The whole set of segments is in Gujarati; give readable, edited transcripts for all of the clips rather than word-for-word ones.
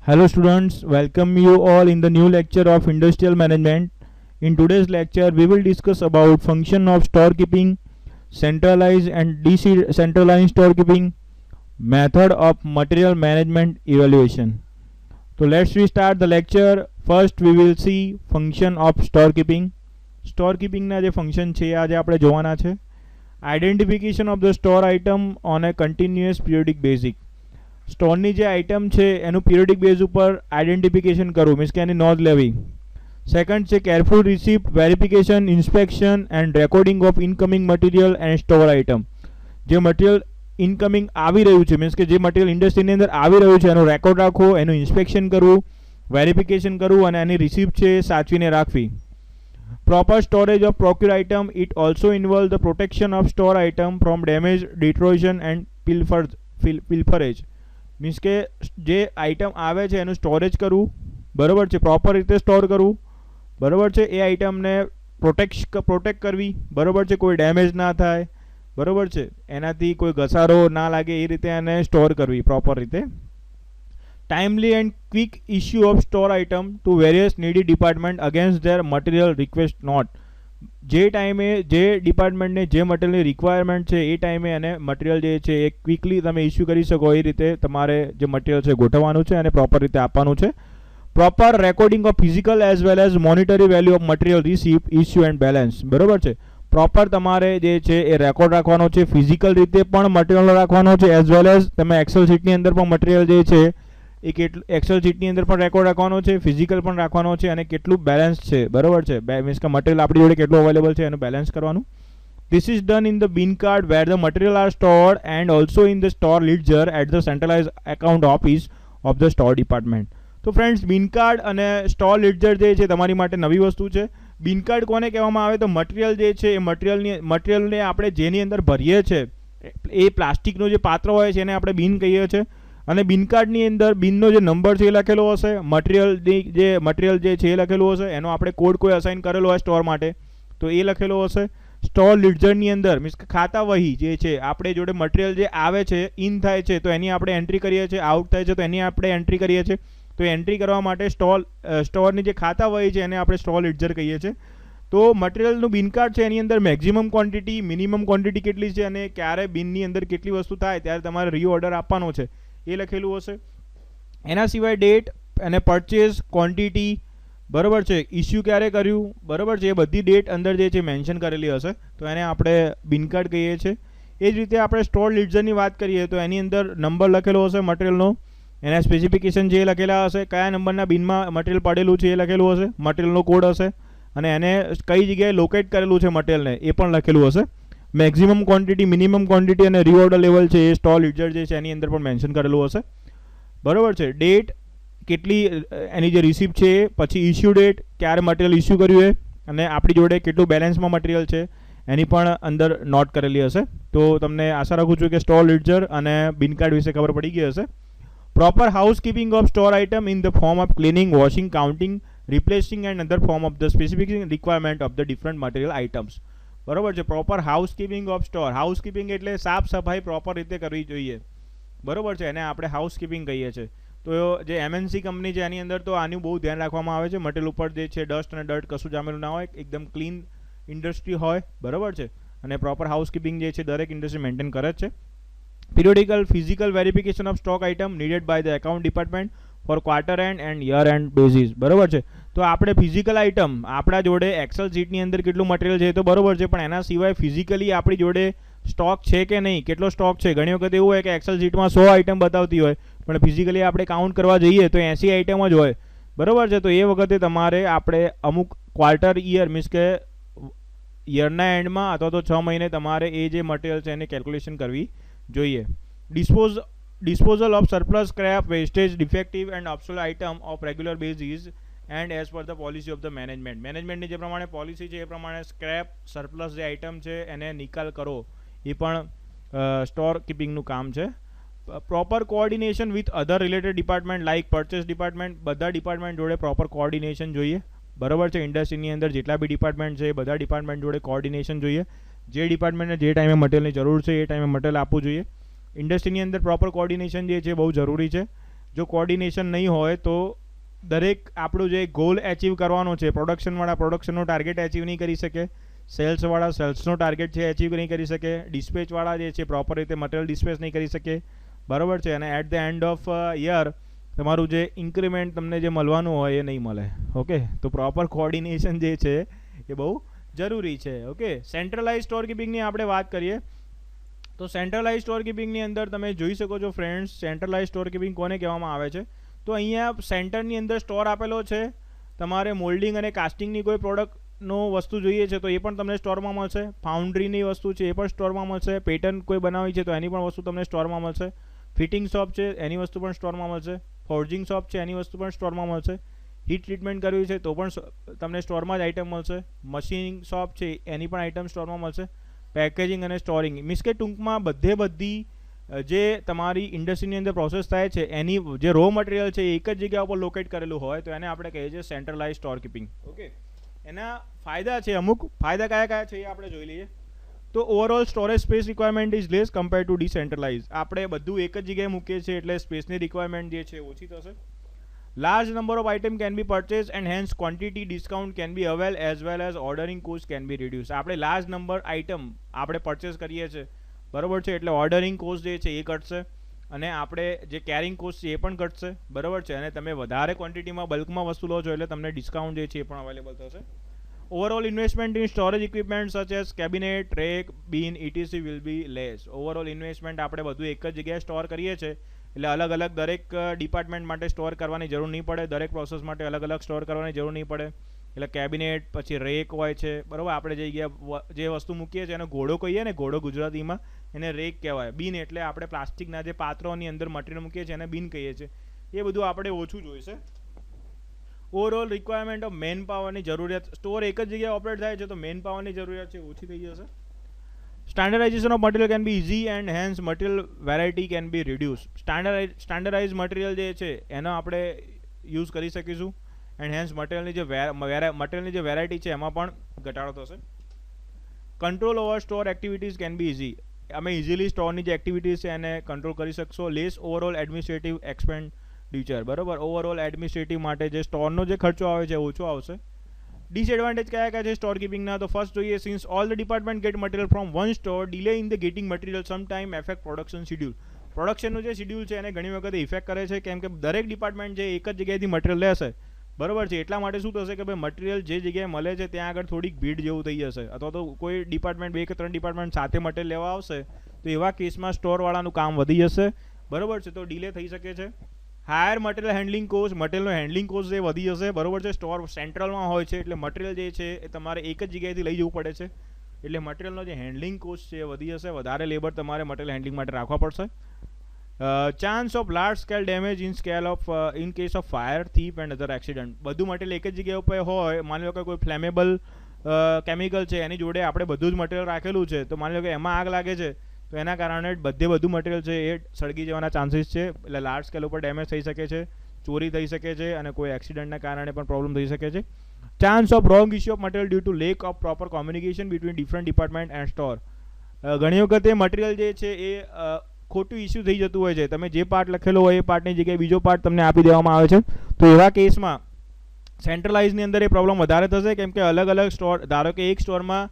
Hello students, welcome you all in the new lecture of Industrial Management. In today's lecture, we will discuss about function of storekeeping, centralized and decentralized storekeeping, method of material management evaluation. So let's restart the lecture. First we will see function of storekeeping. Storekeeping ના જે function છે આજે આપણે જોવાના છે. Identification of the store item on a continuous periodic basis. સ્ટોરની જે આઇટમ છે એનું પિરિયોડિક બેઝ ઉપર આઈડેન્ટિફિકેશન કરવું મીન્સ કે એની નોંધ લેવી. સેકન્ડ છે careful receipt verification inspection and recording of incoming material and store item. જે મટીરિયલ ઇનકમિંગ આવી રહ્યું છે મીન્સ કે જે મટીરિયલ ઇન્ડસ્ટ્રીની અંદર આવી રહ્યું છે એનું રેકોર્ડ રાખવો, એનું ઇન્સ્પેક્શન કરવું, વેરિફિકેશન કરવું અને એની રિસિપ્ટ છે સાચવીને રાખવી. Proper storage of procure item. It also involve the protection of store item from damage, deterioration and pilferage. Means કે જે આઇટમ આવે છે એનું સ્ટોરેજ કરવું, બરાબર છે, પ્રોપર રીતે સ્ટોર કરવું, બરાબર છે, એ આઇટમને પ્રોટેક્ટ કરવી, બરાબર છે, કોઈ ડેમેજ ના થાય, બરાબર છે, એનાથી કોઈ ઘસારો ના લાગે એ રીતે એને સ્ટોર કરવી પ્રોપર રીતે. Timely and quick issue of store item to various needy department against their material request note. જે ટાઈમે જે ડિપાર્ટમેન્ટને જે મટીરિયલની રિક્વાયરમેન્ટ છે એ ટાઈમે એને મટીરિયલ જે છે એ ક્વિકલી તમે ઇસ્યુ કરી શકો એ રીતે તમારે જે મટીરિયલ છે ગોઠવવાનું છે અને પ્રોપર રીતે આપવાનું છે. Proper recording of physical as well as monetary value of material receipt, issue and balance. બરાબર છે, પ્રોપર તમારે જે છે એ રેકોર્ડ રાખવાનો છે, ફિઝિકલ રીતે પણ મટીરિયલ રાખવાનો છે એઝ વેલ એઝ તમે એક્સેલ શીટની અંદર પણ મટીરિયલ જે છે એ કેટલું એક્સેલ શીટની અંદર પણ રેકોર્ડ રાખવાનો છે, ફિઝિકલ પણ રાખવાનો છે અને કેટલું બેલેન્સ છે, બરાબર છે, મીન્સ કે મટીરિયલ આપણી જોડે કેટલું અવેલેબલ છે એનું બેલેન્સ કરવાનું. This is done in the bin card where the material are stored and also in the store ledger at the centralized account office of the store department. તો ફ્રેન્ડ્સ, બિન કાર્ડ અને સ્ટોર લેડજર જે છે તમારી માટે નવી વસ્તુ છે. બિન કાર્ડ કોને કહેવામાં આવે તો મટીરિયલ જે છે એ મટીરિયલને આપણે જેની અંદર ભરીએ છીએ એ પ્લાસ્ટિકનો જે પાત્ર હોય છે એને આપણે બિન કહીએ છીએ. અને બિન કાર્ડની અંદર બિનનો જે નંબર છે એ લખેલો હશે, મટીરિયલ જે છે એ લખેલું હશે, એનો આપણે કોડ કોઈ અસાઇન કરેલો હોય સ્ટોર માટે તો એ લખેલો હશે. સ્ટોર લિડજરની અંદર મીન્સ કે ખાતા વહી જે છે આપણે જોડે મટીરિયલ જે આવે છે ઇન થાય છે તો એની આપણે એન્ટ્રી કરીએ છીએ, આઉટ થાય છે તો એની આપણે એન્ટ્રી કરીએ છીએ. તો એન્ટ્રી કરવા માટે સ્ટોરની જે ખાતા વહી છે એને આપણે સ્ટોર લિડજર કહીએ છીએ. તો મટીરિયલનું બિન કાર્ડ છે એની અંદર મેક્સિમમ ક્વોન્ટિટી, મિનિમમ ક્વોન્ટિટી કેટલી છે અને ક્યારે બિનની અંદર કેટલી વસ્તુ થાય ત્યારે તમારે રીઓર્ડર આપવાનો છે એ લખેલું હશે. એના સિવાય ડેટ અને પરચેઝ ક્વોન્ટિટી, બરાબર છે, ઇસ્યુ ક્યારે કર્યું, બરાબર છે, એ બધી ડેટ અંદર જે છે મેન્શન કરેલી હશે તો એને આપણે બિન કાર્ડ કહીએ છીએ. એ જ રીતે આપણે સ્ટોર લિડજરની વાત કરીએ તો એની અંદર નંબર લખેલો હશે મટીરિયલનો, એના સ્પેસિફિકેશન જે લખેલા હશે, કયા નંબરના બિનમાં મટીરિયલ પડેલું છે એ લખેલું હશે, મટીરિયલનો કોડ હશે અને એને કઈ જગ્યાએ લોકેટ કરેલું છે મટીરિયલને એ પણ લખેલું હશે. મેક્સિમમ ક્વોન્ટિટી, મિનિમમ ક્વોન્ટિટી અને રીઓર્ડર લેવલ છે એ સ્ટોર લિડજર જે છે એની અંદર પણ મેન્શન કરેલું હશે, બરાબર છે. ડેટ કેટલી એની જે રિસિપ્ટ છે એ, પછી ઇસ્યુ ડેટ ક્યારે મટીરિયલ ઇસ્યુ કર્યું એ અને આપણી જોડે કેટલું બેલેન્સમાં મટીરિયલ છે એની પણ અંદર નોટ કરેલી હશે. તો તમને આશા રાખું છું કે સ્ટોર લિડજર અને બિન કાર્ડ વિશે ખબર પડી ગઈ હશે. Proper housekeeping of store item in the form of cleaning, washing, counting, replacing and other form of the specific requirement of the different material items. બરાબર છે, proper housekeeping of store. Housekeeping એટલે સાફ સફાઈ પ્રોપર રીતે કરવી જોઈએ, બરાબર છે, એને આપણે હાઉસકીપિંગ કહીએ છીએ. તો જે એમએનસી કંપની છે એની અંદર તો આનું બહુ ધ્યાન રાખવામાં આવે છે, મટીરિયલ ઉપર જે છે ડસ્ટ અને ડર્ટ કશું જામેલું ના હોય, એકદમ ક્લીન ઇન્ડસ્ટ્રી હોય, બરાબર છે, અને પ્રોપર હાઉસકીપિંગ જે છે દરેક ઇન્ડસ્ટ્રી મેન્ટેન કરે જ છે. Periodical physical verification of stock item needed by the account department for quarter and year end basis, બરાબર છે. તો આપણે ફિઝિકલ આઇટમ આપણા જોડે એક્સેલ શીટની અંદર કેટલું મટીરિયલ છે તો બરાબર છે, પણ એના સિવાય ફિઝિકલી આપણી જોડે સ્ટોક છે કે નહીં, કેટલો સ્ટોક છે. ઘણી વખત એવું હોય કે એક્સેલ શીટમાં 100 આઇટમ બતાવતી હોય પણ ફિઝિકલી આપણે કાઉન્ટ કરવા જઈએ તો 80 આઇટમ જ હોય, બરાબર છે. તો એ વખતે તમારે આપણે અમુક ક્વાર્ટર યર મીન્સ કે યરના એન્ડમાં અથવા તો 6 મહિને તમારે એ જે મટીરિયલ છે એની કેલ્ક્યુલેશન કરવી જોઈએ. Disposal of surplus, scrap, wastage, defective and obsolete item of regular basis and as per the policy of the મેનેજમેન્ટની જે પ્રમાણે પોલિસી છે એ પ્રમાણે સ્ક્રેપ, સરપ્લસ જે આઇટમ છે એને નિકાલ કરો એ પણ સ્ટોર કીપિંગનું કામ છે. Proper coordination with other related department like purchase department, બધા ડિપાર્ટમેન્ટ જોડે પ્રોપર કોઓર્ડિનેશન જોઈએ, બરાબર છે. ઇન્ડસ્ટ્રીની અંદર જેટલા બી ડિપાર્ટમેન્ટ છે એ બધા ડિપાર્ટમેન્ટ જોડે કોઓર્ડિનેશન જોઈએ. જે ડિપાર્ટમેન્ટને જે ટાઈમે મટીરિયલની જરૂર છે એ ટાઈમે મટીરિયલ આપવું જોઈએ. ઇન્ડસ્ટ્રીની અંદર પ્રોપર કોઓર્ડિનેશન જે છે બહુ જરૂરી છે. જો કોર્ડિનેશન નહીં હોય તો દરેક આપણું જે ગોલ એચીવ કરવાનો છે, પ્રોડક્શનવાળા પ્રોડક્શનનો ટાર્ગેટ એચીવ નહીં કરી શકે, સેલ્સવાળા સેલ્સનો ટાર્ગેટ છે એચીવ નહીં કરી શકે, ડિસ્પેચવાળા જે છે પ્રોપર રીતે મટીરિયલ ડિસ્પેચ નહીં કરી શકે, બરાબર છે. અને at the end of year તમારું જે ઇન્ક્રીમેન્ટ તમને જે મળવાનું હોય એ નહીં મળે. ઓકે, તો પ્રોપર કોર્ડિનેશન જે છે એ બહુ જરૂરી છે. ઓકે, સેન્ટ્રલાઇઝ સ્ટોર કીપિંગની આપણે વાત કરીએ તો સેન્ટ્રલાઇઝ સ્ટોર કીપિંગની અંદર તમે જોઈ શકો છો ફ્રેન્ડ્સ, સેન્ટ્રલાઇઝ સ્ટોર કીપિંગ કોને કહેવામાં આવે છે? તો અહીંયા સેન્ટરની અંદર સ્ટોર આપેલો છે. તમારે મોલ્ડિંગ અને કાસ્ટિંગની કોઈ પ્રોડક્ટનો વસ્તુ જોઈએ છે તો એ પણ તમને સ્ટોરમાં મળશે, ફાઉન્ડ્રીની વસ્તુ છે એ પણ સ્ટોરમાં મળશે, પેટર્ન કોઈ બનાવી છે તો એની પણ વસ્તુ તમને સ્ટોરમાં મળશે, ફિટિંગ શોપ છે એની વસ્તુ પણ સ્ટોરમાં મળશે, ફોર્જિંગ શોપ છે એની વસ્તુ પણ સ્ટોરમાં મળશે, હીટ ટ્રીટમેન્ટ કરવી છે તો પણ તમને સ્ટોરમાં જ આઇટમ મળશે, મશીનિંગ શોપ છે એની પણ આઇટમ સ્ટોરમાં મળશે, પેકેજિંગ અને સ્ટોરિંગ મીન્સ કે ટૂંકમાં બધી જે તમારી ઇન્ડસ્ટ્રીની અંદર પ્રોસેસ થાય છે એની જે રો મટીરિયલ છે એક જ જગ્યા ઉપર લોકેટ કરેલું હોય તો એને આપણે કહીએ છીએ સેન્ટ્રલાઇઝ સ્ટોર કીપિંગ. ઓકે, એના ફાયદા છે, અમુક ફાયદા કયા કયા છે એ આપણે જોઈ લઈએ. તો overall storage space requirement is less compare to decentralize. આપણે બધું એક જ જગ્યાએ મૂકીએ છીએ એટલે સ્પેસની રિક્વાયરમેન્ટ જે છે ઓછી થશે. Large number of item can be purchase and hence quantity discount can be avail as well as ordering cost can be reduce. આપણે લાર્જ નંબર આઇટમ આપણે પરચેઝ કરીએ છીએ, બરાબર છે, એટલે ઓર્ડરિંગ કોસ્ટ જે છે એ ઘટશે અને આપણે જે કેરિંગ કોસ્ટ છે એ પણ ઘટશે, બરાબર છે. અને તમે વધારે ક્વોન્ટિટીમાં બલ્કમાં વસ્તુ લો છો એટલે તમને ડિસ્કાઉન્ટ જે છે એ પણ અવેલેબલ થશે. Overall investment in storage equipment such as cabinet, rack, bin, ETC will be less. Overall investment આપણે બધું એક જ જગ્યાએ સ્ટોર કરીએ છીએ એટલે અલગ અલગ દરેક ડિપાર્ટમેન્ટ માટે સ્ટોર કરવાની જરૂર નહીં પડે, દરેક પ્રોસેસ માટે અલગ અલગ સ્ટોર કરવાની જરૂર નહીં પડે. એટલે કેબિનેટ, પછી રેક હોય છે, બરાબર, આપણે જે વસ્તુ મૂકીએ છીએ એનો ઘોડો કહીએ ને, ઘોડો ગુજરાતીમાં એને રેક કહેવાય. બીન એટલે આપણે પ્લાસ્ટિકના જે પાત્રોની અંદર મટીરિયલ મૂકીએ છીએ એને બીન કહીએ છીએ. એ બધું આપણે ઓછું જોઈશે. ઓવરઓલ રિક્વાયરમેન્ટ ઓફ મેન પાવરની જરૂરિયાત, સ્ટોર એક જ જગ્યાએ ઓપરેટ થાય છે તો મેન પાવરની જરૂરિયાત છે ઓછી થઈ જશે. Standardisation of material can be easy and hence material variety can be reduce. Standardise material જે છે એનો આપણે યુઝ કરી શકીશું એન્ડ હેન્સ મટીરિયલની જે વેરાયટી છે એમાં પણ ઘટાડો થશે. Control over store activities can be easy. અમે ઇઝીલી સ્ટોરની જે એક્ટિવિટીઝ છે એને કંટ્રોલ કરી શકશો. લેસ ઓવરઓલ એડમિનિસ્ટ્રેટિવ એક્સપેન્ડિચર, બરાબર, ઓવરઓલ એડમિનિસ્ટ્રેટિવ માટે જે સ્ટોરનો જે ખર્ચો આવે છે ઓછો આવશે. ડિસએડવાન્ટેજ કયા કયા છે સ્ટોર કીપિંગના? તો ફર્સ્ટ જોઈએ, since all the department get material from one store, delay in the getting material some time affect production schedule. પ્રોડક્શનનું જે શિડ્યુલ છે એને ઘણી વખત ઇફેક્ટ કરે છે કેમ કે દરેક ડિપાર્ટમેન્ટ જે એક જ જગ્યાએથી મટીરિયલ લેશે, બરાબર છે, એટલા માટે શું થશે કે ભાઈ મટીરિયલ જે જગ્યાએ મળે છે ત્યાં આગળ થોડીક ભીડ જેવું થઈ જશે, અથવા તો કોઈ ડિપાર્ટમેન્ટ 2 કે 3 ડિપાર્ટમેન્ટ સાથે મટીરિયલ લેવા આવશે તો એવા કેસમાં સ્ટોરવાળાનું કામ વધી જશે, બરાબર છે, તો ડિલે થઈ શકે છે. હાયર મટીરિયલ હેન્ડલિંગ કોસ્ટ, મટીરિયલનો હેન્ડલિંગ કોસ્ટ જે વધી જશે, બરાબર છે. સ્ટોર સેન્ટ્રલમાં હોય છે એટલે મટીરિયલ જે છે એ તમારે એક જ જગ્યાએથી લઈ જવું પડે છે એટલે મટીરિયલનો જે હેન્ડલિંગ કોસ્ટ છે એ વધી જશે, વધારે લેબર તમારે મટીરિયલ હેન્ડલિંગ માટે રાખવા પડશે. Chance of large scale damage in case of fire, thief and other accident. બધું મટીરિયલ એક જ જગ્યા ઉપર હોય, માની લો કે કોઈ ફ્લેમેબલ કેમિકલ છે એની જોડે આપણે બધું જ મટીરિયલ રાખેલું છે તો માની લો કે એમાં આગ લાગે છે તો એના કારણે બધું મટીરિયલ છે એ સળગી જવાના ચાન્સીસ છે, એટલે લાર્જ સ્કેલ ઉપર ડેમેજ થઈ શકે છે, ચોરી થઈ શકે છે અને કોઈ એક્સિડન્ટના કારણે પણ પ્રોબ્લેમ થઈ શકે છે. Chance of wrong issue of material due to lack of proper communication between different department and store. ઘણી વખત એ મટીરિયલ જે છે એ ખોટું ઇસ્યુ થઈ જતું હોય છે, તમે જે પાર્ટ લખેલો હોય એ પાર્ટની જગ્યાએ બીજો પાર્ટ તમને આપી દેવામાં આવે છે, તો એવા કેસમાં સેન્ટ્રલાઇઝની અંદર એ પ્રોબ્લેમ વધારે થશે કેમ કે અલગ અલગ સ્ટોર, ધારો કે એક સ્ટોરમાં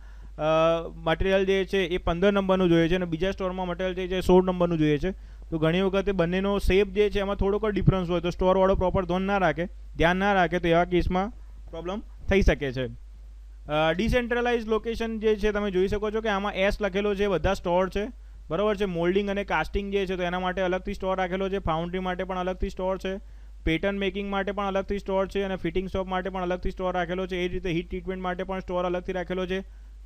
મટીરિયલ જે છે એ 15 નંબરનું જોઈએ છે અને બીજા સ્ટોરમાં મટીરિયલ જે છે 16 નંબરનું જોઈએ છે, તો ઘણી વખતે બંનેનો શેપ જે છે એમાં થોડોક ડિફરન્સ હોય તો સ્ટોરવાળો પ્રોપર ધ્યાન ના રાખે તો એવા કેસમાં પ્રોબ્લેમ થઈ શકે છે. ડિસેન્ટ્રલાઇઝ લોકેશન જે છે તમે જોઈ શકો છો કે આમાં એસ લખેલો છે, બધા સ્ટોર છે, બરાબર છે. મોલ્ડિંગ અને કાસ્ટિંગ જે છે તો એના માટે અલગથી સ્ટોર રાખેલો છે, ફાઉન્ડ્રી માટે પણ અલગથી સ્ટોર છે, પેટર્ન મેકિંગ માટે પણ અલગથી સ્ટોર છે અને ફિટિંગ શોપ માટે પણ અલગથી સ્ટોર રાખેલો છે. એ જ રીતે હીટ ટ્રીટમેન્ટ માટે પણ સ્ટોર અલગથી રાખેલો છે,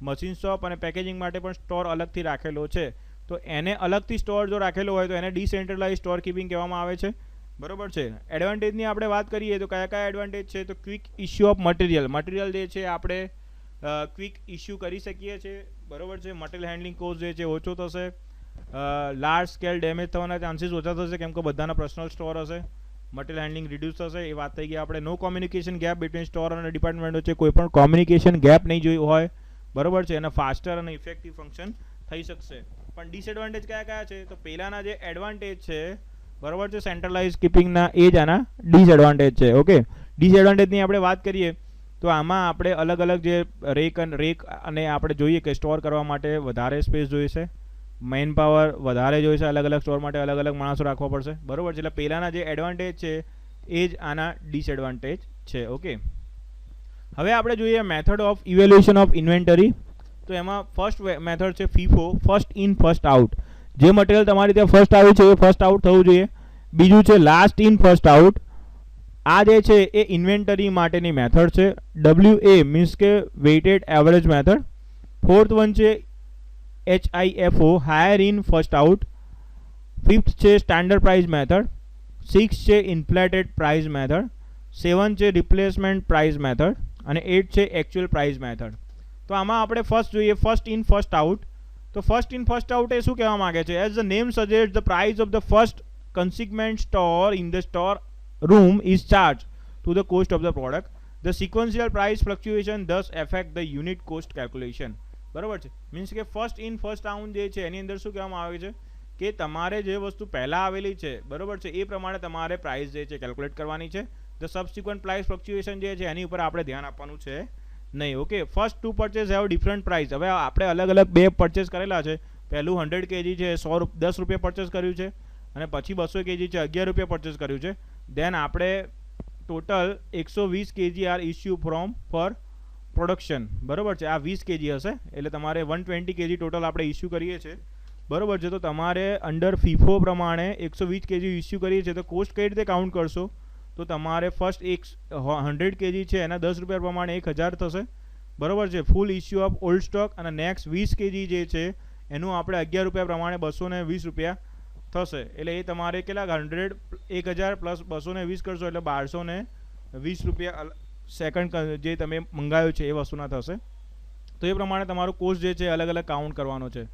મશીન શોપ અને પેકેજિંગ માટે પણ સ્ટોર અલગથી રાખેલો છે. તો એને અલગથી સ્ટોર જો રાખેલો હોય તો એને ડિસેન્ટ્રલાઇઝ સ્ટોર કીપિંગ કહેવામાં આવે છે, બરાબર છે. એડવાન્ટેજની આપણે વાત કરીએ તો કયા કયા એડવાન્ટેજ છે? તો ક્વિક ઇસ્યુ ઓફ મટીરિયલ જે છે આપણે ક્વિક ઇસ્યુ કરી શકીએ છીએ, બરાબર છે. મટીરિયલ હેન્ડલિંગ કોસ્ટ જે છે ઓછો થશે, લાર્જ સ્કેલ ડેમેજ થવાના ચાન્સીસ ઓછા થશે કેમ કે બધાના પર્સનલ સ્ટોર હશે, મટીરિયલ હેન્ડલિંગ રિડ્યુસ થશે. એ વાત થઈ ગઈ આપણે. નો કોમ્યુનિકેશન ગેપ બિટવીન સ્ટોર અને ડિપાર્ટમેન્ટ વચ્ચે કોઈ પણ કોમ્યુનિકેશન ગેપ નહીં જોયું હોય, બરાબર છે, અને ફાસ્ટર અને ઇફેક્ટિવ ફંક્શન થઈ શકશે. પણ ડિસએડવાન્ટેજ કયા કયા છે? તો પહેલાના જે એડવાન્ટેજ છે, બરાબર છે. સેન્ટ્રલાઇઝ કીપિંગના એ જ આના ડિસએડવાન્ટેજ છે. ઓકે, ડિસએડવાન્ટેજની આપણે વાત કરીએ તો આમાં આપણે અલગ અલગ જે રેક અને આપણે જોઈએ કે સ્ટોર કરવા માટે વધારે સ્પેસ જોઈશે, મેન પાવર વધારે જોઈશે, અલગ અલગ સ્ટોર માટે અલગ અલગ માણસો રાખવા પડશે. બરાબર છે. એટલે પહેલાંના જે એડવાન્ટેજ છે એ જ આના ડિસએડવાન્ટેજ છે. ઓકે, હવે આપણે જોઈએ method of evaluation of inventory. તો એમાં ફર્સ્ટ મેથડ છે FIFO, first in first out. જે મટીરિયલ તમારી ત્યાં ફર્સ્ટ આવ્યું છે એ ફર્સ્ટ આઉટ થવું જોઈએ. બીજું છે લાસ્ટ ઇન ફર્સ્ટ આઉટ. આ જે છે એ ઇન્વેન્ટરી માટેની મેથડ છે. WA મીન્સ કે weighted average method. Fourth one છે HIFO, higher in first out. Fifth છે સ્ટાન્ડર્ડ પ્રાઇસ મેથડ. સિક્સ છે ઇન્ફ્લેટેડ પ્રાઇસ મેથડ. 7 છે રિપ્લેસમેન્ટ પ્રાઇસ મેથડ અને 8 છે એકચ્યુઅલ પ્રાઇસ મેથડ. તો આમાં આપણે ફર્સ્ટ જોઈએ ફર્સ્ટ ઇન ફર્સ્ટ આઉટ. તો ફર્સ્ટ ઇન ફર્સ્ટ આઉટ એ શું કહેવા માંગે છે? As the name suggest the price of the first consignment store in the store room is charged to the cost of the product. The sequential price fluctuation thus affect the unit cost calculation. બરાબર છે. મીન્સ કે ફર્સ્ટ ઇન ફર્સ્ટ આઉટ જે છે એની અંદર શું કહેવામાં આવે છે કે તમારે જે વસ્તુ પહેલાં આવેલી છે બરાબર છે એ પ્રમાણે તમારે પ્રાઇસ જે છે કેલ્ક્યુલેટ કરવાની છે. ધ સબસિક્વન્ટ પ્રાઇસ ફ્લક્ચ્યુએશન જે છે એની ઉપર આપણે ધ્યાન આપવાનું છે નહીં. Okay, first to purchase have different price. હવે આપણે અલગ અલગ બે પરચેસ કરેલા છે. પહેલું 100 kg છે 10 રૂપિયા પરચેસ કર્યું છે અને પછી 200 kg છે 11 રૂપિયા પરચેસ કર્યું છે. દેન આપણે total 120 kg are issue from for production. બરાબર છે. આ 20 kg હશે એટલે તમારે 120 kg ટોટલ આપણે ઇસ્યુ કરીએ છીએ. બરાબર છે. તો તમારે અંડર ફીફો પ્રમાણે 120 kg ઇસ્યુ કરીએ છીએ તો કોસ્ટ કઈ રીતે કાઉન્ટ કરશો? તો તમારે ફર્સ્ટ 100 kg છે એના 10 રૂપિયા પ્રમાણે 1000 થશે. બરાબર છે. ફૂલ ઇસ્યુ ઓફ ઓલ્ડ સ્ટોક અને નેક્સ્ટ 20 kg જે છે એનું આપણે 11 રૂપિયા પ્રમાણે 220 રૂપિયા થશે. એટલે એ તમારે કેટલા 100 1000 પ્લસ 220 કરશો એટલે 1220 રૂપિયા સેકન્ડ જે તમે મંગાવ્યું છે એ વસ્તુના થશે. તો એ પ્રમાણે તમારું કોસ્ટ જે છે અલગ અલગ કાઉન્ટ કરવાનો છે.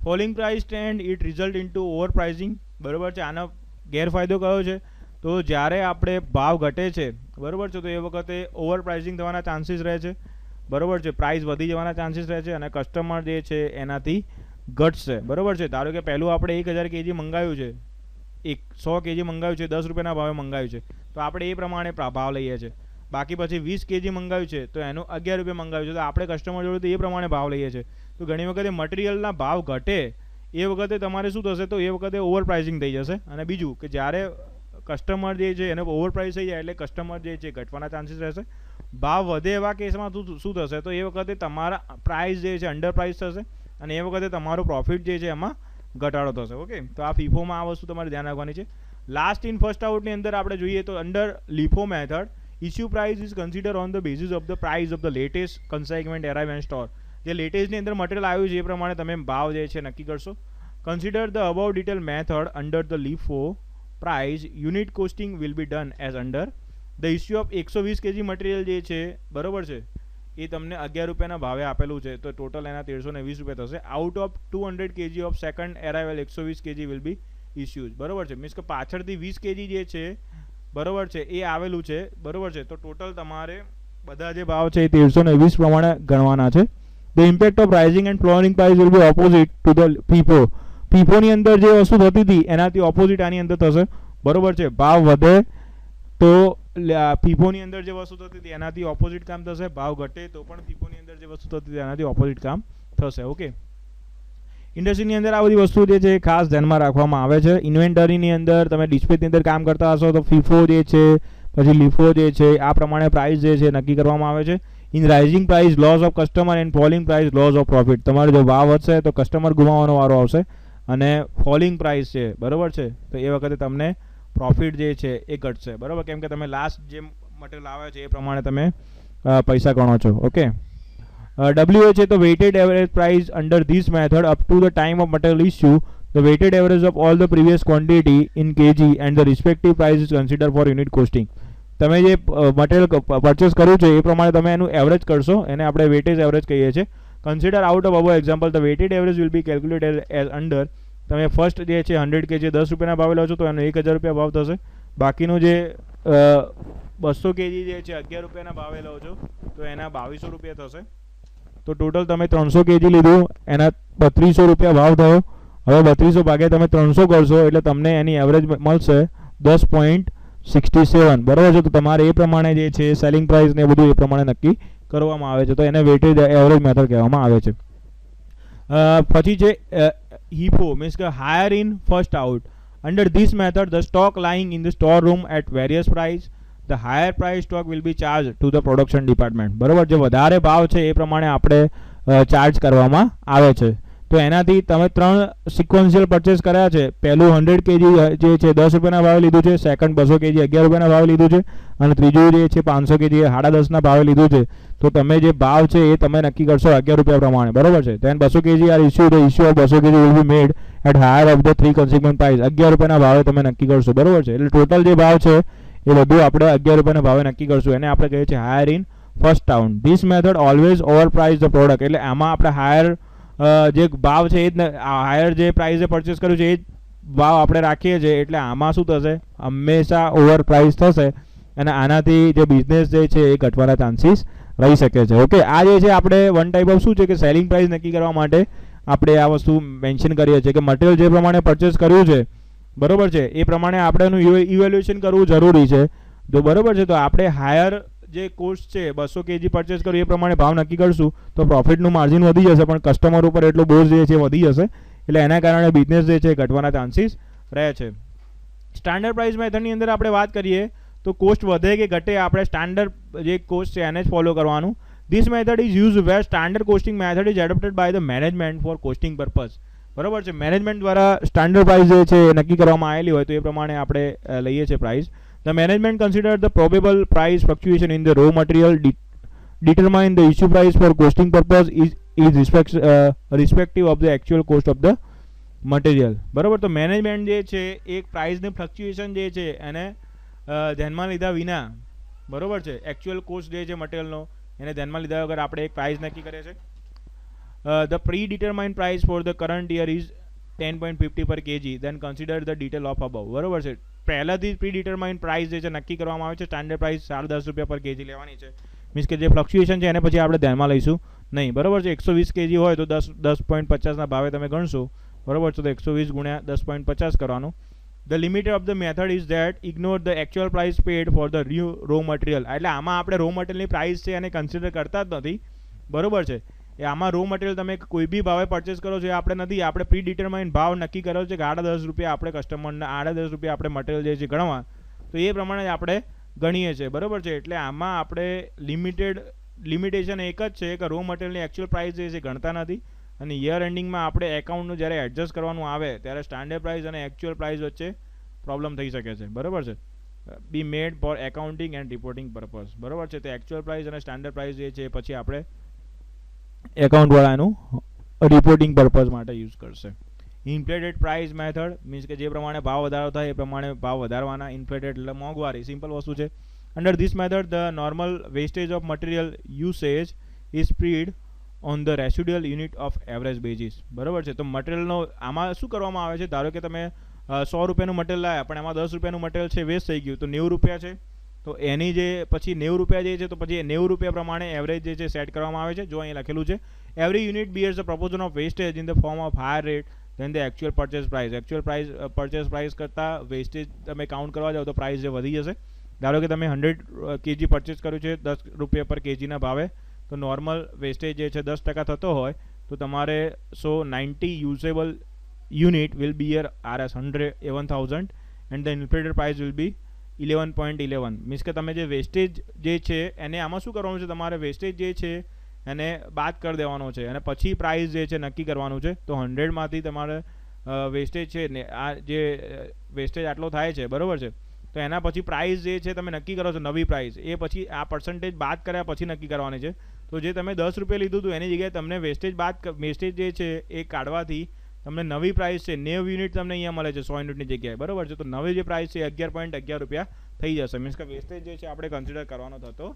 Falling price trend it result in two over pricing. બરાબર છે. આનો ગેરફાયદો કયો છે? તો જ્યારે આપણે ભાવ ઘટે છે બરાબર છે તો એ વખતે ઓવર પ્રાઇઝિંગ થવાના ચાન્સીસ રહે છે. બરાબર છે. પ્રાઇસ વધી જવાના ચાન્સીસ રહે છે અને કસ્ટમર જે છે એનાથી ઘટશે. બરાબર છે. ધારો કે પહેલું આપણે 1000 kg મંગાવ્યું છે, 100 kg મંગાવ્યું છે, 10 રૂપિયાના ભાવે મંગાવ્યું છે તો આપણે એ પ્રમાણે ભાવ લઈએ છીએ. બાકી પછી 20 kg મંગાવ્યું છે તો એનું 11 રૂપિયા મંગાવ્યું છે તો આપણે કસ્ટમર જોડેથી એ પ્રમાણે ભાવ લઈએ છીએ. તો ઘણી વખતે મટીરિયલના ભાવ ઘટે એ વખતે તમારે શું થશે? તો એ વખતે ઓવર પ્રાઇઝિંગ થઈ જશે. અને બીજું કે જ્યારે કસ્ટમર જે છે એને ઓવર પ્રાઇસ થઈ જાય એટલે કસ્ટમર જે છે ઘટવાના ચાન્સીસ રહેશે. ભાવ વધે એવા કેસમાં શું થશે? તો એ વખતે તમારા પ્રાઇસ જે છે અંડર પ્રાઇસ થશે અને એ વખતે તમારો પ્રોફિટ જે છે એમાં ઘટાડો થશે. ઓકે, તો આ ફીફોમાં આ વસ્તુ તમારે ધ્યાન રાખવાની છે. લાસ્ટ ઇન ફર્સ્ટ આઉટની અંદર આપણે જોઈએ તો under LIFO method issue price is consider on the basis of the price of the latest consignment arrive and store. જે લેટેસ્ટની અંદર મટીરિયલ આવ્યું છે એ પ્રમાણે તમે ભાવ જે છે નક્કી કરશો. Consider the above detail method under the LIFO price unit costing will be done as under the issue of 120 kg material જે છે બરોબર છે એ તમને 11 રૂપિયાના ભાવે આપેલું છે તો ટોટલ એના 1320 રૂપિયા થશે. Out of 200 kg of second arrival 120 kg will B issues. બરોબર છે. મીન્સ કે પાછળથી 20 kg જે છે બરોબર છે એ આવેલું છે. બરોબર છે. તો ટોટલ તમારે બધા જે ભાવ છે એ 1320 પ્રમાણે ગણવાના છે. The impact of rising and flooring price will be opposite to the FIFO. ફીફોની અંદર જે વસ્તુ થતી હતી એનાથી ઓપોઝિટ આની અંદર થશે. બરોબર છે. ભાવ વધે તો ફીફોની અંદર જે વસ્તુ થતી હતી એનાથી ઓપોઝિટ કામ થશે. ભાવ ઘટે તો પણ ફીફોની અંદર જે વસ્તુ થતી હતી એનાથી ઓપોઝિટ કામ થશે. ઓકે, ઇન્ડસ્ટ્રીની અંદર આ બધી વસ્તુ જે છે ખાસ ધ્યાનમાં રાખવામાં આવે છે. ઇન્વેન્ટરીની અંદર તમે ડિસ્પ્લેની અંદર કામ કરતા હશો તો ફીફો જે છે પછી લીફો જે છે આ પ્રમાણે પ્રાઇસ જે છે નક્કી કરવામાં આવે છે. In rising price loss of customer and falling price loss of profit. તમારો જો ભાવ વધશે તો કસ્ટમર ગુમાવવાનો વારો આવશે અને ફોલિંગ પ્રાઇસ છે બરાબર છે તો એ વખતે તમને પ્રોફિટ જે છે એ ઘટશે. બરાબર, કેમ કે તમે લાસ્ટ જે મટીરિયલ આવે છે એ પ્રમાણે તમે પૈસા ગણો છો. ઓકે, WA છે તો weighted average price under this method up to the time of material issue the weighted average of all the previous quantity in kg and the respective price is consider four unit costing. તમે જે મટીરિયલ પરચેસ કર્યું છે એ પ્રમાણે તમે એનું એવરેજ કરશો, એને આપણે વેટેજ એવરેજ કહીએ છીએ. Consider out of above example the weighted average will be calculated as under. તમે ફર્સ્ટ જે છે 100 kg 10 રૂપિયાના ભાવે લો છો તો એનો 1000 રૂપિયા ભાવ થશે. બાકીનું જે 200 kg જે છે 11 રૂપિયાના ભાવે લો છો તો એના 2200 રૂપિયા થશે. તો ટોટલ તમે 300 kg લીધું એના 3200 રૂપિયા ભાવ થયો હવે 3200 ભાગ્યા તમે 300 કરશો એટલે તમને એની એવરેજ મળશે 10.67 બરાબર છે. તો તમારે એ પ્રમાણે જે છે સેલિંગ પ્રાઇસ ને બધું એ પ્રમાણે નક્કી કરવામાં આવે છે. તો એને વેટેજ એવરેજ મેથડ કહેવામાં આવે છે. પછી છે HIFO મીન્સ કે higher in first out. Under this method the stock lying in the store room at various price the higher price stock will be charge to the production department. બરાબર, જે વધારે ભાવ છે એ પ્રમાણે આપણે ચાર્જ કરવામાં આવે છે. તો એનાથી તમે 3 સિક્વન્શિયલ પરચેસ કર્યા છે. પહેલું 100 kg જે છે 10 રૂપિયાના ભાવે લીધું છે, સેકન્ડ 200 kg 11 રૂપિયાના ભાવે લીધું છે, અને ત્રીજું જે છે 500 kg 10.5 ભાવે લીધું છે. તો તમે જે ભાવ છે એ તમે નક્કી કરશો 11 રૂપિયા પ્રમાણે. બરાબર છે. then 200 kg are issue the issue of 200 kg will be made at higher of the 3 consequent price. 11 રૂપિયાના ભાવે તમે નક્કી કરશો. બરાબર છે. એટલે ટોટલ જે ભાવ છે એ બધું આપણે 11 રૂપિયાના ભાવે નક્કી કરશું. એને આપણે કહીએ છીએ higher in first out. This method always over price the product. એટલે આમાં આપણે હાયર જે ભાવ છે એ જ હાયર જે પ્રાઇસે પરચેસ કર્યું છે એ જ ભાવ આપણે રાખીએ છીએ. એટલે આમાં શું થશે, હંમેશા ઓવર પ્રાઇસ થશે અને આનાથી જે બિઝનેસ જે છે એ ઘટવાના ચાન્સીસ રહી શકે છે. ઓકે, આ જે છે આપણે વન ટાઈપ ઓફ શું છે કે સેલિંગ પ્રાઇસ નક્કી કરવા માટે આપણે આ વસ્તુ મેન્શન કરીએ છીએ કે મટીરિયલ જે પ્રમાણે પરચેસ કર્યું છે, બરોબર છે, એ પ્રમાણે આપણે એનું ઇવેલ્યુએશન કરવું જરૂરી છે. તો બરોબર છે. તો આપણે હાયર જે કોસ્ટ છે 200 kg પરચેસ કર્યું એ પ્રમાણે ભાવ નક્કી કરશું તો પ્રોફિટનું માર્જિન વધી જશે, પણ કસ્ટમર ઉપર એટલો બોજ જે છે વધી જશે. એટલે એના કારણે બિઝનેસ જે છે ઘટવાના ચાન્સીસ રહે છે. સ્ટાન્ડર્ડ પ્રાઇસ મેથડની અંદર આપણે વાત કરીએ તો કોસ્ટ વધે કે ઘટે આપણે સ્ટાન્ડર્ડ જે કોસ્ટ છે એને જ ફોલો કરવાનું. This method is use where standard costing method is adopted by the management for costing purpose. બરોબર છે. મેનેજમેન્ટ દ્વારા સ્ટાન્ડર્ડ પ્રાઇસ જે છે એ નક્કી કરવામાં આવેલી હોય તો એ પ્રમાણે આપણે લઈએ છીએ price. The management consider the probable price fluctuation in the raw material, determine the issue price for costing purpose is respective of the actual cost of the material. બરાબર. તો મેનેજમેન્ટ જે છે એક પ્રાઇસની ફ્લક્ચ્યુએશન જે છે એને ધ્યાનમાં લીધા વિના, બરોબર છે, એકચ્યુઅલ કોસ્ટ જે છે મટીરિયલનો એને ધ્યાનમાં લીધા વગર આપણે એક પ્રાઇસ નક્કી કરીએ છીએ. The predetermined price for the current year is 10.50 per kg. Then consider the detail of above. બરોબર છે. પહેલાથી જ પ્રીડિટરમાઇન્ડ પ્રાઇસ જે છે નક્કી કરવામાં આવે છે. સ્ટાન્ડર્ડ પ્રાઇસ 10.5 રૂપિયા પર કેજી લેવાની છે. મીન્સ કે જે ફ્લક્ચ્યુએશન છે એને પછી આપણે ધ્યાનમાં લઈશું નહીં. બરોબર છે. 120 kg હોય તો 10.50 ભાવે તમે ગણશો. બરોબર છે. તો 120 ગુણ્યા 10.50 કરવાનું. The limit of the method is that ignore the actual price paid for the raw material. એટલે આમાં આપણે રો મટીરિયલની પ્રાઇસ છે એને કન્સિડર કરતા જ નથી. બરોબર છે. એ આમાં રો મટીરિયલ તમે કોઈ બી ભાવે પરચેસ કરો છો એ આપણે નથી. આપણે પ્રી ડિટરમાઇન્ડ ભાવ નક્કી કર્યો છે કે 10.5 રૂપિયા આપણે કસ્ટમરને 10.5 રૂપિયા આપણે મટીરિયલ જે છે ગણવા, તો એ પ્રમાણે આપણે ગણીએ છીએ. બરોબર છે. એટલે આમાં આપણે લિમિટેશન એક જ છે કે રો મટીરિયલની એકચ્યુઅલ પ્રાઇસ જે છે ગણતા નથી. અને યર એન્ડિંગમાં આપણે એકાઉન્ટનું જ્યારે એડજસ્ટ કરવાનું આવે ત્યારે સ્ટાન્ડર્ડ પ્રાઇસ અને એકચ્યુઅલ પ્રાઇસ વચ્ચે પ્રોબ્લેમ થઈ શકે છે. બરોબર છે. Be made for accounting and reporting purpose. બરોબર છે. તો એકચ્યુઅલ પ્રાઇસ અને સ્ટાન્ડર્ડ પ્રાઇસ જે છે પછી આપણે એકાઉન્ટ વાળાનું રિપોર્ટિંગ પર્પઝ માટે યુઝ કરશે. ઇન્ફ્લેટેડ પ્રાઇસ મેથડ મીન્સ કે જે પ્રમાણે ભાવ વધારો થાય એ પ્રમાણે ભાવ વધારવાના. ઇન્ફ્લેટેડ એટલે મોંઘવારી, સિમ્પલ વસ્તુ છે. Under this method the normal wastage of material usage is spread on the residual unit of average basis. બરોબર છે. તો મટીરિયલનો આમાં શું કરવામાં આવે છે, ધારો કે તમે 100 રૂપિયાનું મટીરિયલ લાવ્યા પણ એમાં 10 રૂપિયાનું મટીરિયલ છે વેસ્ટ થઈ ગયું તો 90 રૂપિયા છે. તો એની જે પછી 90 રૂપિયા જે છે તો પછી 90 રૂપિયા પ્રમાણે એવરેજ જે છે સેટ કરવામાં આવે છે. જો અહીં લખેલું છે every unit bears the proportion of wastage in the form of higher rate than the actual purchase price. Actual price purchase price કરતાં વેસ્ટેજ તમે કાઉન્ટ કરવા જાઓ તો પ્રાઇસ જે વધી જશે. ધારો કે તમે 100 kg પરચેસ કર્યું છે 10 રૂપિયા પર કેજીના ભાવે, તો નોર્મલ વેસ્ટેજ જે છે 10% થતો હોય તો તમારે 90 usable unit will bear RS 1000 and the inflated price will be 11.11. Means કે તમે જે વેસ્ટેજ જે છે એને આમાં શું કરવાનું છે, તમારે વેસ્ટેજ જે છે એને બાદ કરી દેવાનો છે અને પછી પ્રાઇસ જે છે નક્કી કરવાનું છે. તો 100માંથી તમારે વેસ્ટેજ છે ને આ જે વેસ્ટેજ આટલો થાય છે, બરોબર છે, તો એના પછી પ્રાઇસ જે છે તમે નક્કી કરો છો નવી પ્રાઇસ, એ પછી આ પર્સન્ટેજ બાદ કર્યા પછી નક્કી કરવાની છે. તો જે તમે 10 રૂપિયા લીધું હતું એની જગ્યાએ તમને વેસ્ટેજ જે છે એ કાઢવાથી તમને નવી પ્રાઇસ છે 90 યુનિટ તમને અહીંયા મળે છે 100 યુનિટની જગ્યાએ. બરોબર છે. તો નવી જે પ્રાઇસ છે 11.11 રૂપિયા થઈ જશે. મીન્સ કે વેસ્ટેજ જે છે આપણે કન્સિડર કરવાનો થતો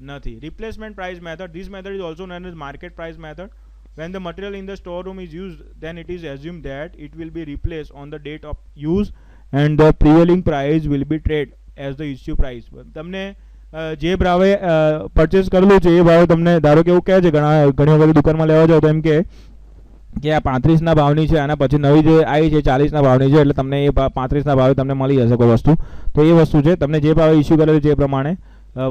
નથી. Replacement price method. This method is also known as market price method. When the material in the storeroom is used, then it is assumed that it will be replaced on the date of use and the prevailing price will be traded as the issue price. તમને જે ભાવે પરચેસ કરેલું છે એ ભાવે તમને ધારો કે એવું કહે છે ઘણી વખત દુકાનમાં લેવા જાઓ તો એમ કે કે આ 35ના ભાવની છે, આના પછી નવી જે આવી છે 40ના ભાવની છે, એટલે તમને એ 35ના ભાવે તમને મળી જશે કોઈ વસ્તુ. તો એ વસ્તુ છે, તમને જે ભાવે ઇસ્યુ કરેલું છે એ પ્રમાણે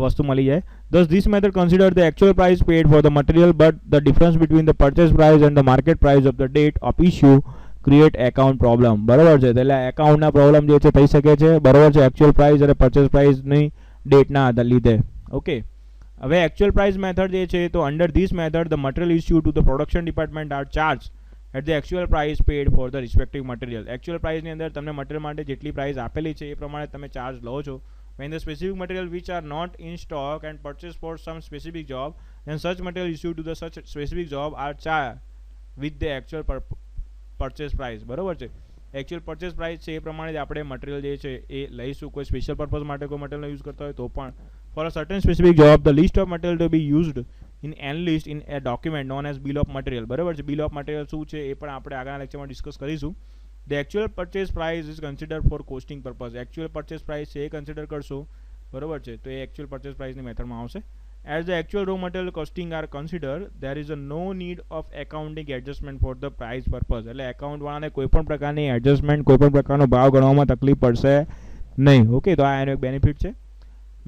વસ્તુ મળી જાય. Thus this method consider the actual price paid for the material, but the difference between the purchase price and the market price of the date of issue create account problem. બરોબર છે, એટલે એકાઉન્ટના પ્રોબ્લેમ જે છે થઈ શકે છે. બરોબર છે, એકચ્યુઅલ પ્રાઇસ અને પરચેસ પ્રાઇસની ડેટના લીધે. ઓકે, હવે એકચ્યુઅલ પ્રાઇસ મેથડ જે છે, તો under this method the material issue to the production department are charge at the actual price paid for the respective material. Actual પ્રાઇસની અંદર તમને મટીરિયલ માટે જેટલી પ્રાઇસ આપેલી છે એ પ્રમાણે તમે ચાર્જ લો છો. When the specific material which are not in stock and purchased for some specific job, then such material issued to the such specific job are charged with the actual purchase price. બરોબર છે, એકચ્યુઅલ પરચેસ પ્રાઇસ છે એ પ્રમાણે જ આપણે મટીરિયલ જે છે એ લઈશું. કોઈ સ્પેશિયલ પર્પઝ માટે કોઈ મટીરિયલ યુઝ કરતા હોય તો પણ for a certain specific job the list of material to be used in an list in a document known as bill of material. બરાબર છે, બિલ ઓફ મટીરિયલ શું છે એ પણ આપણે આગળના લેક્ચરમાં ડિસ્કસ કરીશું. The actual purchase price is consider four costing purpose. Actual purchase price છે એ કન્સિડર કરશો. બરોબર છે, તો એ એકચ્યુઅલ પરચેસ પ્રાઇસની મેથડમાં આવશે. As the actual raw material costing are consider there is a no need of accounting adjustment for the price purpose. એટલે એકાઉન્ટવાળાને કોઈ પણ પ્રકારની એડજસ્ટમેન્ટ, કોઈ પણ પ્રકારનો ભાવ ગણવામાં તકલીફ પડશે નહીં. ઓકે, તો આ એનો એક બેનિફિટ છે.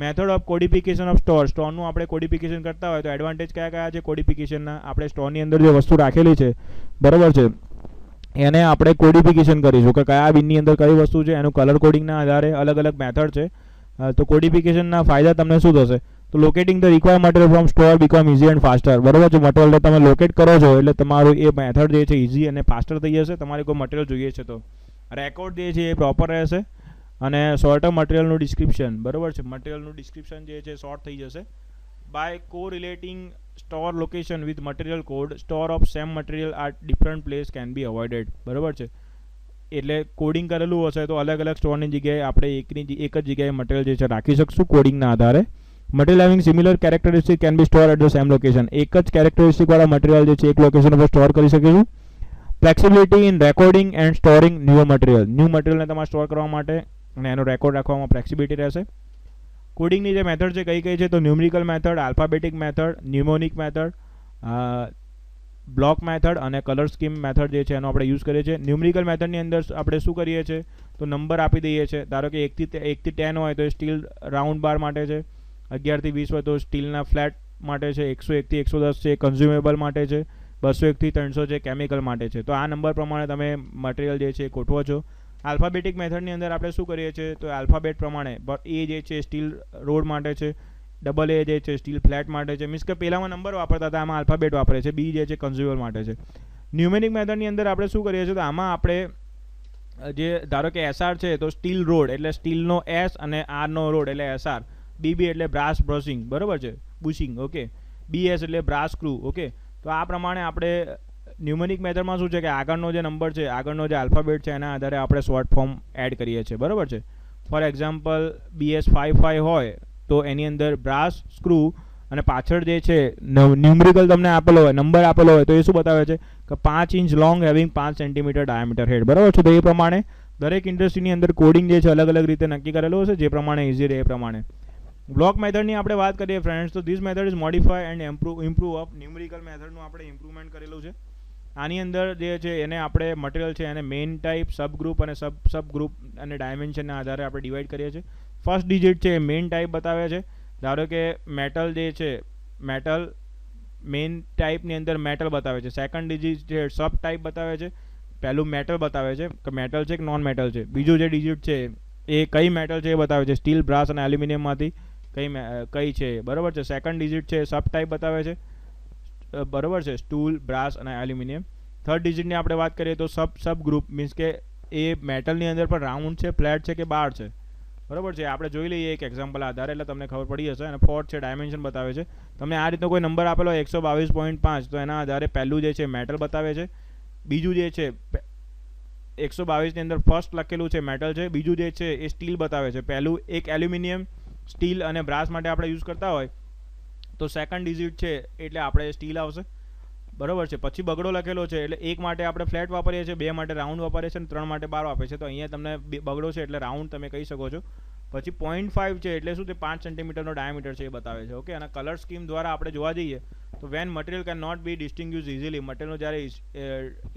Method of codification of store. સ્ટોરનું આપણે કોડિફિકેશન કરતા હોય તો એડવાન્ટેજ કયા કયા છે કોડિફિકેશનના? આપણે સ્ટોરની અંદર જે વસ્તુ રાખેલી છે, બરોબર છે, એને આપણે કોડિફિકેશન કરીશું કે કયા બિનની અંદર કઈ વસ્તુ છે, એનું કલર કોડિંગના આધારે અલગ અલગ મેથડ છે. તો કોડિફિકેશનના ફાયદા તમને શું થશે? તો લોકેટિંગ the require material from store become easy and faster. બરોબર છે, મટીરિયલ તમે લોકેટ કરો છો એટલે તમારું એ મેથડ જે છે ઇઝી અને ફાસ્ટર થઈ જશે. તમારે કોઈ મટીરિયલ જોઈએ છે તો રેકોર્ડ જે છે એ પ્રોપર રહેશે. અને શોર્ટર મટીરિયલનું ડિસ્ક્રિપ્શન, બરોબર છે, મટીરિયલનું ડિસ્ક્રિપ્શન જે છે શોર્ટ થઈ જશે. By correlating store location with material code, store of same material are different place can be avoided. બરોબર છે, એટલે કોડિંગ કરેલું હશે તો અલગ અલગ સ્ટોરની જગ્યાએ આપણે એક જ જગ્યાએ મટીરિયલ જે છે રાખી શકશું કોડિંગના આધારે. Material having similar characteristic can be store at the same location. એક જ કેરેક્ટરિસ્ટિક વાળા મટીરિયલ જે છે એક લોકેશન પર સ્ટોર કરી શકીશું. Flexibility in recording and storing new material. New મટીરિયલને તમારે સ્ટોર કરવા માટે અને એનો રેકોર્ડ રાખવામાં ફ્લેક્સિબિલિટી રહેશે. કોડિંગની જે મેથડ છે કઈ છે? તો numerical method, alphabetic method, pneumonic method, block method અને કલર સ્કીમ મેથડ જે છે એનો આપણે યુઝ કરીએ છીએ. ન્યુમેરિકલ મેથડની અંદર આપણે શું કરીએ છીએ? તો નંબર આપી દઈએ છીએ. ધારો કે 1 થી 10 હોય તો સ્ટીલ રાઉન્ડ બાર માટે છે, 11 થી 20 હોય તો સ્ટીલના ફ્લેટ માટે છે, 101 થી 110 છે કન્ઝ્યુમેબલ માટે છે, 201 થી 300 છે કેમિકલ માટે છે. તો આ નંબર પ્રમાણે તમે મટીરિયલ જે છે ગોઠવો છો. આલ્ફાબેટિક મેથડની અંદર આપણે શું કરીએ છીએ? તો આલ્ફાબેટ પ્રમાણે એ જે છે સ્ટીલ રોડ માટે છે, ડબલ એ જે છે સ્ટીલ ફ્લેટ માટે છે, મીન્સ કે પહેલામાં નંબર વાપરતા હતા, આમાં આલ્ફાબેટ વાપરે છે. બી જે છે કન્ઝ્યુમર માટે છે. ન્યુમેરિક મેથડની અંદર આપણે શું કરીએ છીએ? તો આમાં આપણે જે ધારો કે એસઆર છે તો સ્ટીલ રોડ એટલે સ્ટીલનો એસ અને આરનો રોડ એટલે એસઆર. બીબી એટલે બ્રાસ બ્રશિંગ, બરોબર છે, બુશિંગ. ઓકે, બીએસ એટલે બ્રાસ સ્ક્રૂ. ઓકે, તો આ પ્રમાણે આપણે ન્યુમેરિક મેથડમાં શું છે કે આગળનો જે નંબર છે, આગળનો જે આલ્ફાબેટ છે એના આધારે આપણે શોર્ટ ફોર્મ એડ કરીએ છીએ. બરોબર છે, ફોર એક્ઝામ્પલ BS55 હોય તો એની અંદર બ્રાસ સ્ક્રૂ અને પાછળ જે છે ન્યુમેરિકલ તમને આપેલો હોય, નંબર આપેલો હોય તો એ શું બતાવે છે કે 5 inch long having 5 centimetre diameter head. બરાબર છે, તો એ પ્રમાણે દરેક ઇન્ડસ્ટ્રીની અંદર કોડિંગ જે છે અલગ અલગ રીતે નક્કી કરેલું હશે, જે પ્રમાણે ઇઝી રહે એ પ્રમાણે. બ્લોક મેથડની આપણે વાત કરીએ ફ્રેન્ડ્સ, તો this method is modify and improve of numerical મેથડનું આપણે ઇમ્પ્રુવમેન્ટ કરેલું છે. આની અંદર જે છે એને આપણે મટીરિયલ છે એને મેઇન ટાઈપ, સબ ગ્રુપ અને સબ ગ્રુપ અને ડાયમેન્શનના આધારે આપણે ડિવાઈડ કરીએ છીએ. ફર્સ્ટ ડિજિટ છે મેઇન ટાઈપ બતાવે છે. ધારો કે મેટલ જે છે, મેટલ મેઇન ટાઈપની અંદર મેટલ બતાવે છે. સેકન્ડ ડિજિટ છે સબ ટાઈપ બતાવે છે. પહેલું મેટલ બતાવે છે કે મેટલ છે કે નોન મેટલ છે. બીજું જે ડિજિટ છે એ કઈ મેટલ છે એ બતાવે છે, સ્ટીલ, બ્રાસ અને એલ્યુમિનિયમમાંથી કઈ છે. બરાબર છે, સેકન્ડ ડિજિટ છે સબ ટાઈપ બતાવે છે. બરાબર છે, સ્ટૂલ, બ્રાસ અને એલ્યુમિનિયમ. થર્ડ ડિજિટની આપણે વાત કરીએ તો સબ ગ્રુપ, મીન્સ કે એ મેટલની અંદર પણ રાઉન્ડ છે, ફ્લેટ છે કે બાર છે. બરાબર છે, આપણે જોઈ લઈએ એક એક્ઝામ્પલ આધારે એટલે તમને ખબર પડી જશે. અને ફોર્થ છે ડાયમેન્શન બતાવે છે. તમને આ રીતનો કોઈ નંબર આપેલો 122.5 તો એના આધારે પહેલું જે છે મેટલ બતાવે છે. બીજું જે છે 122ની અંદર ફર્સ્ટ લખેલું છે મેટલ છે. બીજું જે છે એ સ્ટીલ બતાવે છે. પહેલું એક એલ્યુમિનિયમ, સ્ટીલ અને બ્રાસ માટે આપણે યુઝ કરતા હોય તો સેકન્ડ ડિજિટ છે એટલે આપણે સ્ટીલ આવશે. બરાબર છે, પછી બગડો લખેલો છે એટલે એક માટે આપણે ફ્લેટ વાપરીએ છીએ, બે માટે રાઉન્ડ વાપરીએ છીએ અને 3 માટે બાર વાપરીએ છીએ. તો અહીંયા તમને બગડો છે એટલે રાઉન્ડ તમે કહી શકો છો. પછી 0.5 છે એટલે શું? તે 5 સેન્ટીમીટરનો ડાયામીટર છે એ બતાવે છે. ઓકે, અને કલર સ્કીમ દ્વારા આપણે જોવા જઈએ તો when material can not be distinguish easily, મટીરિયલનો જ્યારે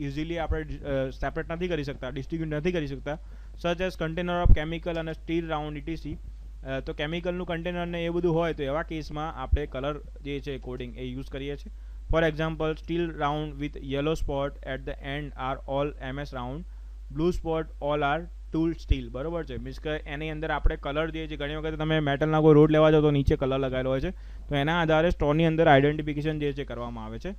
ઇઝીલી આપણે સેપરેટ નથી કરી શકતા, ડિસ્ટિંગ્યુટ નથી કરી શકતા, such as container of chemical અને સ્ટીલ રાઉન્ડ ઇટીસી, તો કેમિકલનું કન્ટેનર ને એ બધું હોય તો એવા કેસમાં આપણે કલર જે છે કોડિંગ એ યુઝ કરીએ છીએ. For example, steel round with yellow spot at the end are all MS round, blue spot all are tool steel. બરોબર છે, મીન્સ કે એની અંદર આપણે કલર જે છે, ઘણી વખત તમે મેટલના કોઈ રોડ લેવા જાઓ તો નીચે કલર લગાવેલો હોય છે, તો એના આધારે સ્ટોરની અંદર આઈડેન્ટિફિકેશન જે છે કરવામાં આવે છે.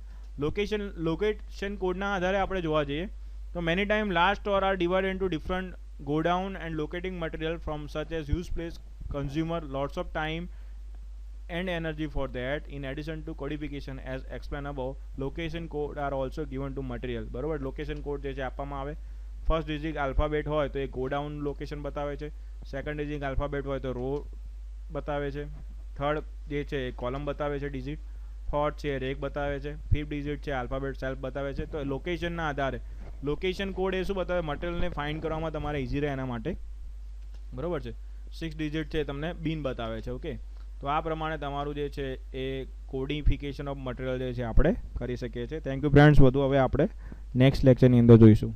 લોકેશન કોડના આધારે આપણે જોવા જઈએ તો many time large store are divided into different godown and locating material from such as use place consumer lots of time and energy for that. In addition to codification as explained above, location code are also given to material. બરોબર, લોકેશન કોડ જે છે આપવામાં આવે. ફર્સ્ટ ડિજિટ આલ્ફાબેટ હોય તો એ ગોડાઉન લોકેશન બતાવે છે, સેકન્ડ ડિજિટ આલ્ફાબેટ હોય તો રો બતાવે છે, થર્ડ જે છે એ કોલમ બતાવે છે ડિજિટ, ફોર્થ છે રેક બતાવે છે, ફિફ્થ ડિજિટ છે આલ્ફાબેટ સેલ્ફ બતાવે છે. તો લોકેશનના આધારે લોકેશન કોડ એ શું બતાવે, મટીરિયલને ફાઇન્ડ કરવામાં તમારે ઇઝી રહે એના માટે. બરોબર છે. 6 ડિજિટ છે તમને બીન બતાવે છે. ઓકે, તો આ પ્રમાણે તમારું જે છે એ કોડિફિકેશન ઓફ મટીરિયલ જે છે આપણે કરી શકીએ છીએ. Thank you friends. વધુ હવે આપણે નેક્સ્ટ લેક્ચરની અંદર જોઈશું.